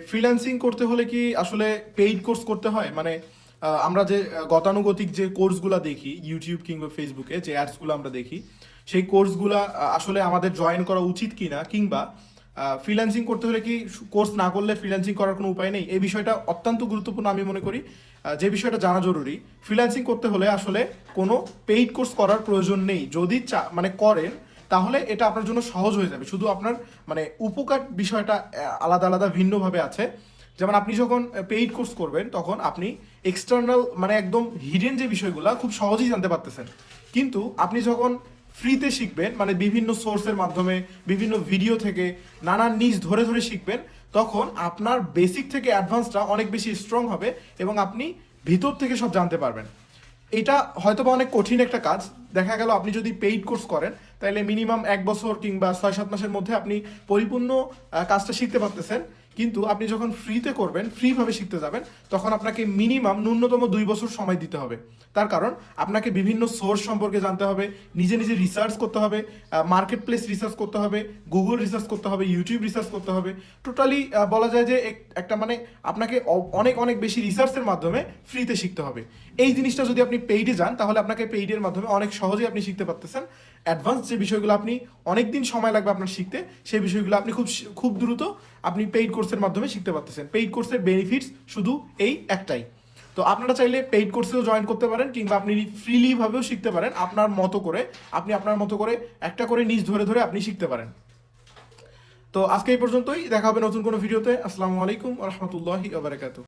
Freelancing করতে হলে কি আসলে পেইড কোর্স করতে হয়? মানে আমরা যে গতানুগতিক যে কোর্সগুলো দেখি ইউটিউব কিংবা ফেসবুকে যে অ্যাডসগুলো আমরা দেখি, সেই কোর্সগুলা আসলে আমাদের জয়েন করা উচিত কিনা, কিংবা ফ্রিল্যান্সিং করতে হলে কি কোর্স না করলে ফ্রিল্যান্সিং করার কোনো উপায় নেই? এই বিষয়টা অত্যন্ত গুরুত্বপূর্ণ আমি মনে করি। যে বিষয়টা জানা জরুরি, ফ্রিল্যান্সিং করতে হলে আসলে কোনো পেইড কোর্স করার প্রয়োজন নেই। যদি মানে করেন, তাহলে এটা আপনার জন্য সহজ হয়ে যাবে। শুধু আপনার মানে উপকার বিষয়টা আলাদা আলাদা ভিন্নভাবে আছে। যেমন আপনি যখন পেইড কোর্স করবেন, তখন আপনি এক্সটার্নাল মানে একদম হিডেন যে বিষয়গুলো খুব সহজেই জানতে পারতেছেন। কিন্তু আপনি যখন ফ্রিতে শিখবেন, মানে বিভিন্ন সোর্সের মাধ্যমে, বিভিন্ন ভিডিও থেকে নানান নিজ ধরে ধরে শিখবেন, তখন আপনার বেসিক থেকে অ্যাডভান্সটা অনেক বেশি স্ট্রং হবে এবং আপনি ভিতর থেকে সব জানতে পারবেন। এটা হয়তো বা অনেক কঠিন একটা কাজ। দেখা গেল আপনি যদি পেইড কোর্স করেন, তাহলে মিনিমাম 1 বছর কিংবা 6-7 মাসের মধ্যে আপনি পরিপূর্ণ কাজটা শিখতে পারতেছেন। কিন্তু আপনি যখন ফ্রিতে করবেন, ফ্রিভাবে শিখতে যাবেন, তখন আপনাকে মিনিমাম ন্যূনতম 2 বছর সময় দিতে হবে। তার কারণ আপনাকে বিভিন্ন সোর্স সম্পর্কে জানতে হবে, নিজে নিজে রিসার্চ করতে হবে, মার্কেট প্লেস রিসার্চ করতে হবে, গুগল রিসার্চ করতে হবে, ইউটিউব রিসার্চ করতে হবে। টোটালি বলা যায় যে একটা মানে আপনাকে অনেক অনেক বেশি রিসার্চের মাধ্যমে ফ্রিতে শিখতে হবে। এই জিনিসটা যদি আপনি পেইডে যান, তাহলে আপনাকে পেইডের মাধ্যমে অনেক সহজেই আপনি শিখতে পারতেছেন। অ্যাডভান্স যে বিষয়গুলো আপনি অনেক দিন সময় লাগবে আপনার শিখতে, সেই বিষয়গুলো আপনি খুব দ্রুত আপনি পেইড কোর্সের মাধ্যমে শিখতে পারতেছেন। পেইড কোর্সের বেনিফিটস শুধু এই একটাই। তো আপনারা চাইলে পেইড কোর্সেও জয়েন করতে পারেন, কিংবা আপনি ফ্রিলি ভাবেও শিখতে পারেন আপনার মতো করে। আপনি আপনার মতো করে একটা করে নিজ ধরে ধরে আপনি শিখতে পারেন। তো আজকে এই পর্যন্তই, দেখা হবে নতুন কোনো ভিডিওতে। আসসালামু আলাইকুম ওয়া রাহমাতুল্লাহি ওয়া বারাকাতুহু।